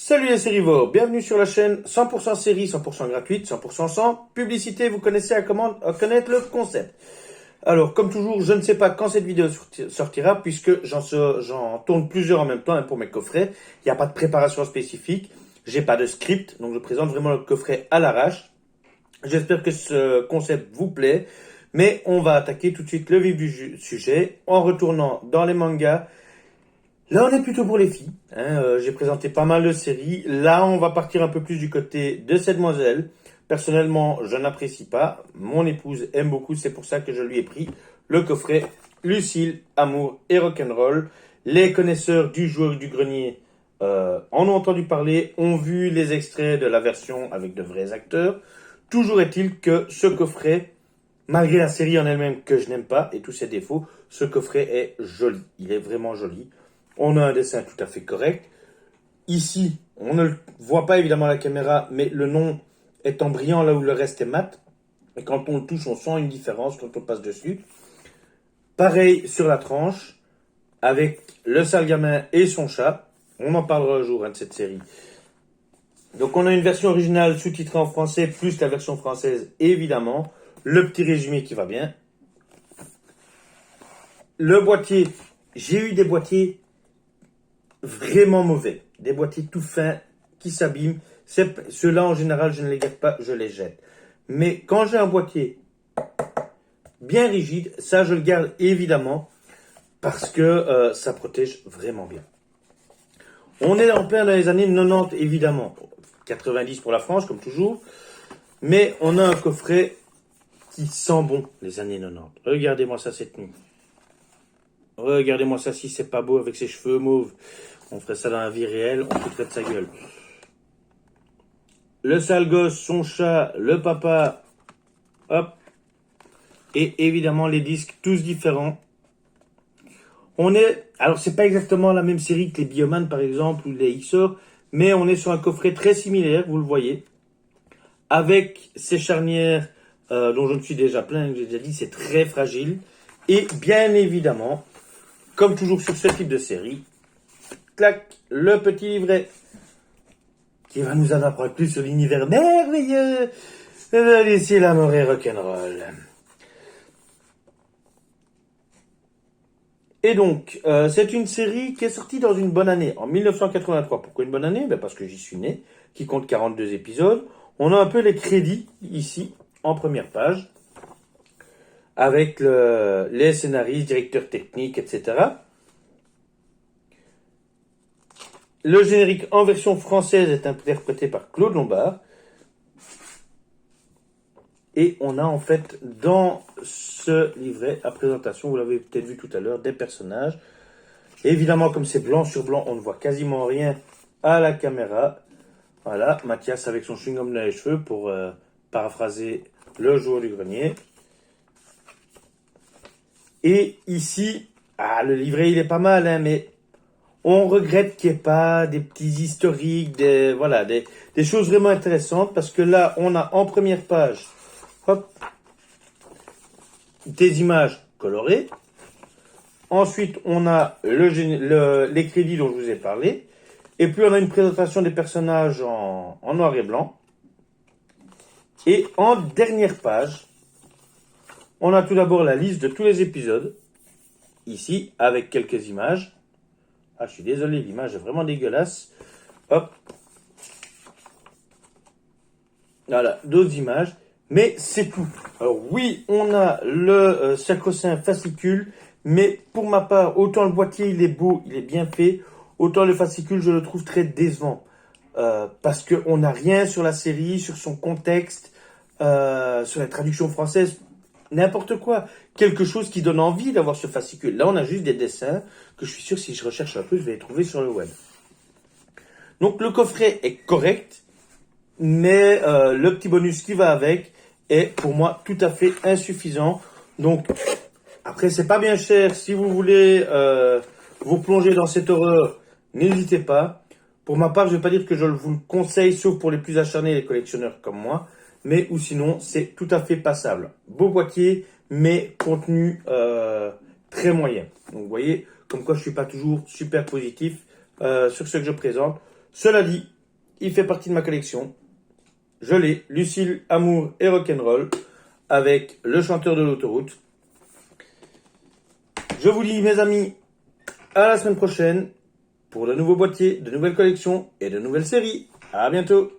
Salut les sérivores, bienvenue sur la chaîne 100% série, 100% gratuite, 100% sans publicité. Vous connaissez à connaître le concept. Alors, comme toujours, je ne sais pas quand cette vidéo sortira puisque j'en tourne plusieurs en même temps pour mes coffrets. Il n'y a pas de préparation spécifique, j'ai pas de script, donc je présente vraiment le coffret à l'arrache. J'espère que ce concept vous plaît, mais on va attaquer tout de suite le vif du sujet en retournant dans les mangas. Là, on est plutôt pour les filles. J'ai présenté pas mal de séries. Là, on va partir un peu plus du côté de cette demoiselle. Personnellement, je n'apprécie pas. Mon épouse aime beaucoup. C'est pour ça que je lui ai pris le coffret Lucille, Amour et Rock'n'Roll. Les connaisseurs du joueur du grenier en ont entendu parler, ont vu les extraits de la version avec de vrais acteurs. Toujours est-il que ce coffret, malgré la série en elle-même que je n'aime pas et tous ses défauts, ce coffret est joli. Il est vraiment joli. On a un dessin tout à fait correct. Ici, on ne le voit pas évidemment à la caméra, mais le nom est en brillant là où le reste est mat. Et quand on le touche, on sent une différence quand on passe dessus. Pareil sur la tranche, avec le sale gamin et son chat. On en parlera un jour de cette série. Donc on a une version originale sous-titrée en français, plus la version française évidemment. Le petit résumé qui va bien. Le boîtier, j'ai eu des boîtiers vraiment mauvais. Des boîtiers tout fins qui s'abîment. Ceux-là, en général, je ne les garde pas, je les jette. Mais quand j'ai un boîtier bien rigide, ça, je le garde évidemment parce que ça protège vraiment bien. On est en plein dans les années 90, évidemment. 90 pour la France, comme toujours. Mais on a un coffret qui sent bon, les années 90. Regardez-moi ça cette nuit. Regardez-moi ça si c'est pas beau avec ses cheveux mauves. On ferait ça dans la vie réelle, on foutrait de sa gueule. Le sale gosse, son chat, le papa, hop. Et évidemment les disques, tous différents. Alors c'est pas exactement la même série que les Bioman par exemple, ou les XOR, mais on est sur un coffret très similaire, vous le voyez. Avec ces charnières dont je me suis déjà plaint, j'ai déjà dit, c'est très fragile. Et bien évidemment, comme toujours sur ce type de série, clac, le petit livret qui va nous en apprendre plus sur l'univers merveilleux de Lucille, Amour et Rock'n'Roll. Et donc, c'est une série qui est sortie dans une bonne année, en 1983. Pourquoi une bonne année? Parce que j'y suis né, qui compte 42 épisodes. On a un peu les crédits ici, en première page, avec les scénaristes, directeurs techniques, etc. Le générique en version française est interprété par Claude Lombard. Et on a en fait dans ce livret à présentation, vous l'avez peut-être vu tout à l'heure, des personnages. Et évidemment, comme c'est blanc sur blanc, on ne voit quasiment rien à la caméra. Voilà, Mathias avec son chewing-gum dans les cheveux pour paraphraser le joueur du grenier. Et ici, le livret il est pas mal, mais on regrette qu'il n'y ait pas des petits historiques, des choses vraiment intéressantes, parce que là, on a en première page, hop, des images colorées. Ensuite, on a les crédits dont je vous ai parlé. Et puis, on a une présentation des personnages en noir et blanc. Et en dernière page, on a tout d'abord la liste de tous les épisodes, ici, avec quelques images. Je suis désolé, l'image est vraiment dégueulasse. Hop. Voilà, d'autres images. Mais c'est tout. Alors oui, on a le sacro-saint fascicule. Mais pour ma part, autant le boîtier, il est beau, il est bien fait. Autant le fascicule, je le trouve très décevant. Parce qu'on n'a rien sur la série, sur son contexte, sur la traduction française. N'importe quoi. Quelque chose qui donne envie d'avoir ce fascicule. Là, on a juste des dessins que je suis sûr, si je recherche un peu, je vais les trouver sur le web. Donc, le coffret est correct, mais le petit bonus qui va avec est, pour moi, tout à fait insuffisant. Donc, après, c'est pas bien cher. Si vous voulez vous plonger dans cette horreur, n'hésitez pas. Pour ma part, je ne vais pas dire que je vous le conseille, sauf pour les plus acharnés, les collectionneurs comme moi. Mais ou sinon, c'est tout à fait passable. Beau boîtier, mais contenu très moyen. Donc vous voyez, comme quoi je ne suis pas toujours super positif sur ce que je présente. Cela dit, il fait partie de ma collection. Je l'ai, Lucille, Amour et Rock'n'Roll, avec le chanteur de l'autoroute. Je vous dis, mes amis, à la semaine prochaine pour de nouveaux boîtiers, de nouvelles collections et de nouvelles séries. À bientôt.